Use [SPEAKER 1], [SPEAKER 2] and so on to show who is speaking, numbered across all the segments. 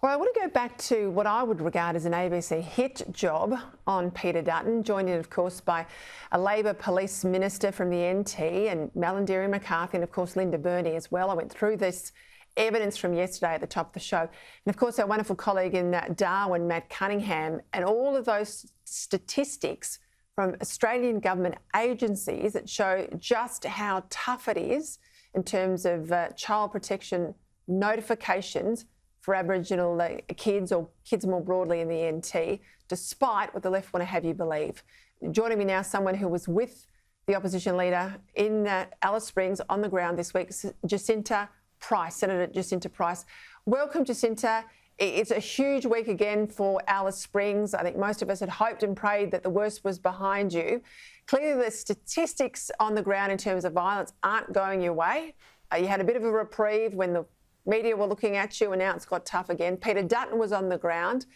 [SPEAKER 1] Well, I want to go back to what I would regard as an ABC hit job on Peter Dutton, joined in, of course, by a Labor Police Minister from the NT and Malarndirri McCarthy and, of course, Linda Burney as well. I went through this evidence from yesterday at the top of the show. And, of course, our wonderful colleague in Darwin, Matt Cunningham, and all of those statistics from Australian government agencies that show just how tough it is in terms of child protection notifications for Aboriginal kids or kids more broadly in the NT, despite what the left want to have you believe. Joining me now, someone who was with the opposition leader in Alice Springs on the ground this week, Jacinta Price, Senator Jacinta Price. Welcome, Jacinta. It's a huge week again for Alice Springs. I think most of us had hoped and prayed that the worst was behind you. Clearly, the statistics on the ground in terms of violence aren't going your way. You had a bit of a reprieve when the media were looking at you, and now it's got tough again. Peter Dutton was on the ground.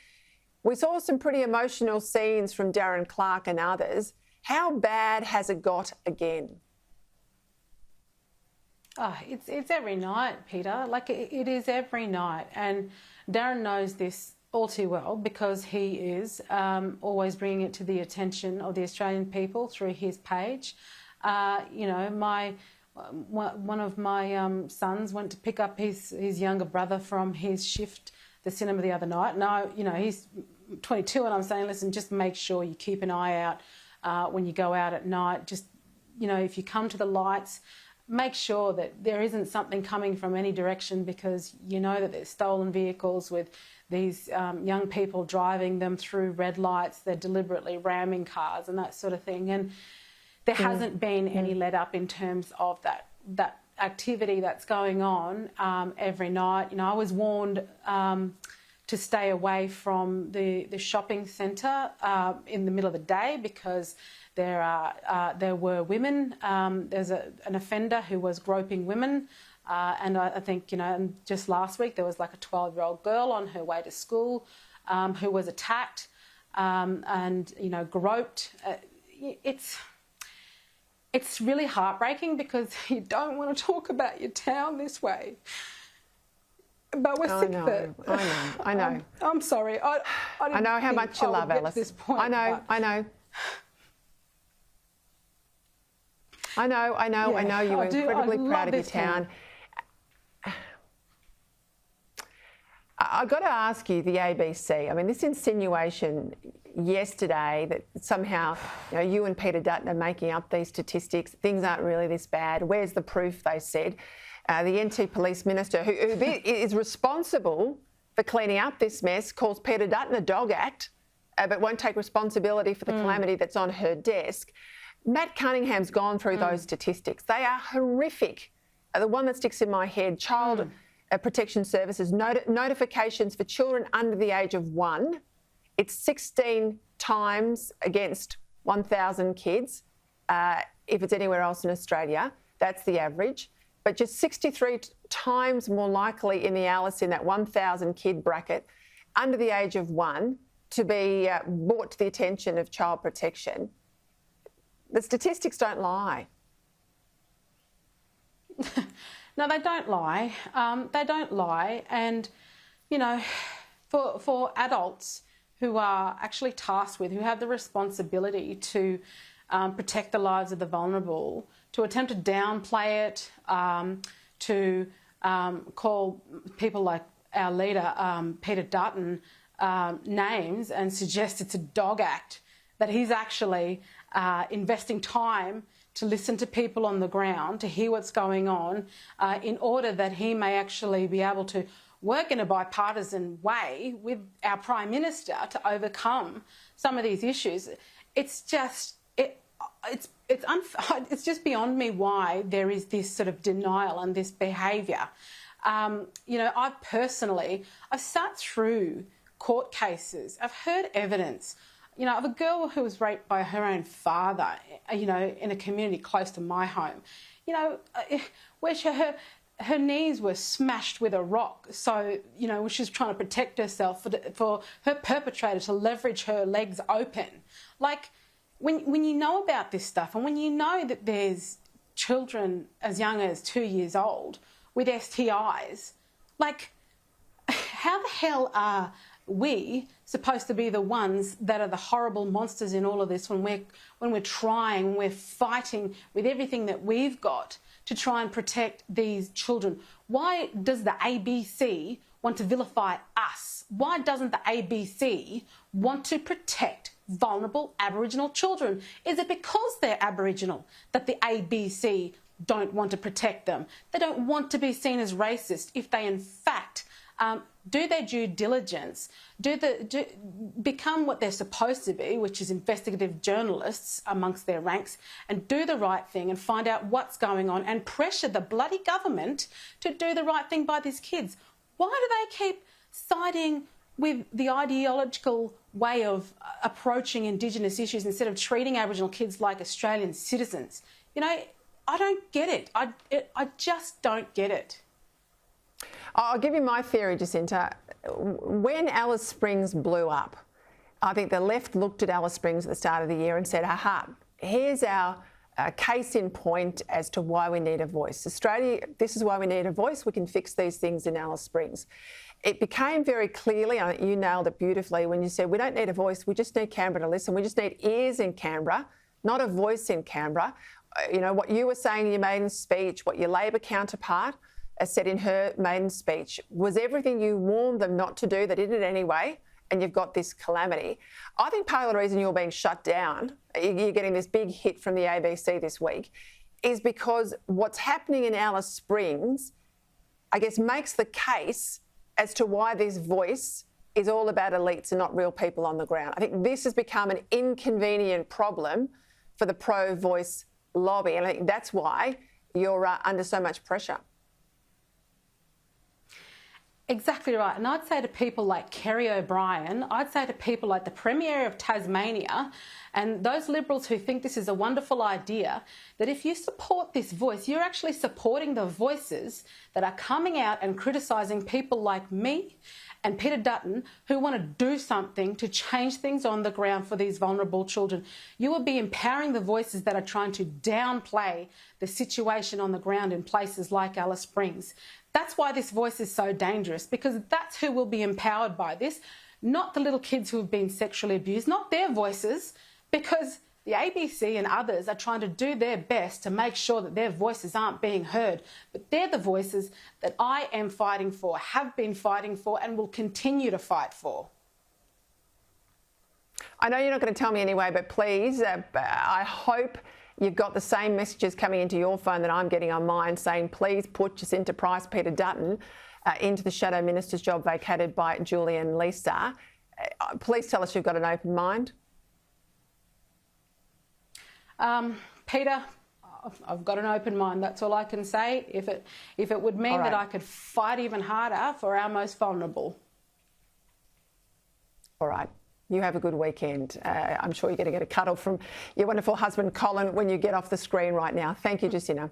[SPEAKER 1] We saw some pretty emotional scenes from Darren Clark and others. How bad has it got again?
[SPEAKER 2] Oh, it's every night, Peter. Like, it is every night. And Darren knows this all too well because he is always bringing it to the attention of the Australian people through his page. You know, one of my sons went to pick up his younger brother from his shift, the cinema, the other night. Now, you know, he's 22 and I'm saying, listen, just make sure you keep an eye out when you go out at night. Just, you know, if you come to the lights, make sure that there isn't something coming from any direction because you know that there's stolen vehicles with these young people driving them through red lights. They're deliberately ramming cars and that sort of thing. And there hasn't been any let up in terms of that activity that's going on every night. You know, I was warned to stay away from the shopping centre in the middle of the day because there were women. There's an offender who was groping women, and I think, you know, and just last week there was like a 12-year-old girl on her way to school who was attacked and, you know, groped. It's really heartbreaking because you don't want to talk about your town this way. But we're sick of it.
[SPEAKER 1] I know.
[SPEAKER 2] I'm sorry. I
[SPEAKER 1] know how much you love Alice.
[SPEAKER 2] This point,
[SPEAKER 1] I know. You were incredibly proud of your town. I've got to ask you, the ABC, I mean, this insinuation yesterday that somehow, you know, you and Peter Dutton are making up these statistics, things aren't really this bad. Where's the proof, they said. The NT Police Minister, who is responsible for cleaning up this mess, calls Peter Dutton a dog act, but won't take responsibility for the calamity that's on her desk. Matt Cunningham's gone through those statistics. They are horrific. The one that sticks in my head, Child Protection Services, notifications for children under the age of 1. It's 16 times against 1,000 kids. If it's anywhere else in Australia, that's the average. But just 63 times more likely in the Alice, in that 1,000 kid bracket, under the age of 1, to be brought to the attention of child protection. The statistics don't lie.
[SPEAKER 2] No, they don't lie. They don't lie. And, you know, for adults who are actually tasked with, who have the responsibility to protect the lives of the vulnerable, to attempt to downplay it, to call people like our leader, Peter Dutton, names and suggest it's a dog act, that he's actually investing time to listen to people on the ground, to hear what's going on, in order that he may actually be able to work in a bipartisan way with our Prime Minister to overcome some of these issues. It's just, it's just beyond me why there is this sort of denial and this behaviour. You know, I've sat through court cases, I've heard evidence, you know, of a girl who was raped by her own father, you know, in a community close to my home, you know, where her knees were smashed with a rock. So, you know, she was trying to protect herself for her perpetrator to leverage her legs open. Like, when you know about this stuff and when you know that there's children as young as 2 years old with STIs, like, how the hell are we supposed to be the ones that are the horrible monsters in all of this when we're fighting with everything that we've got to try and protect these children? Why does the ABC want to vilify us? Why doesn't the ABC want to protect vulnerable Aboriginal children? Is it because they're Aboriginal that the ABC don't want to protect them? They don't want to be seen as racist if they in fact do their due diligence, become what they're supposed to be, which is investigative journalists amongst their ranks, and do the right thing and find out what's going on and pressure the bloody government to do the right thing by these kids. Why do they keep siding with the ideological way of approaching Indigenous issues instead of treating Aboriginal kids like Australian citizens? You know, I don't get it. I just don't get it.
[SPEAKER 1] I'll give you my theory, Jacinta. When Alice Springs blew up, I think the left looked at Alice Springs at the start of the year and said, aha, here's our case in point as to why we need a voice. Australia, this is why we need a voice. We can fix these things in Alice Springs. It became very clearly, I think you nailed it beautifully, when you said we don't need a voice, we just need Canberra to listen. We just need ears in Canberra, not a voice in Canberra. You know, what you were saying in your maiden speech, what your Labor counterpart said in her maiden speech, was everything you warned them not to do. They did it anyway, and you've got this calamity. I think part of the reason you're being shut down, you're getting this big hit from the ABC this week, is because what's happening in Alice Springs, I guess, makes the case as to why this voice is all about elites and not real people on the ground. I think this has become an inconvenient problem for the pro-voice lobby, and I think that's why you're under so much pressure.
[SPEAKER 2] Exactly right. And I'd say to people like Kerry O'Brien, I'd say to people like the Premier of Tasmania and those Liberals who think this is a wonderful idea, that if you support this voice, you're actually supporting the voices that are coming out and criticising people like me and Peter Dutton who want to do something to change things on the ground for these vulnerable children. You will be empowering the voices that are trying to downplay the situation on the ground in places like Alice Springs. That's why this voice is so dangerous, because that's who will be empowered by this, not the little kids who have been sexually abused, not their voices, because the ABC and others are trying to do their best to make sure that their voices aren't being heard. But they're the voices that I am fighting for, have been fighting for, and will continue to fight for.
[SPEAKER 1] I know you're not going to tell me anyway, but please, I hope you've got the same messages coming into your phone that I'm getting on mine saying, please put Jacinta Price, Peter Dutton into the Shadow Minister's job vacated by Julie and Lisa. Please tell us you've got an open mind.
[SPEAKER 2] Peter, I've got an open mind. That's all I can say. If it would mean that I could fight even harder for our most vulnerable.
[SPEAKER 1] All right. You have a good weekend. I'm sure you're going to get a cuddle from your wonderful husband, Colin, when you get off the screen right now. Thank you, Jacinta.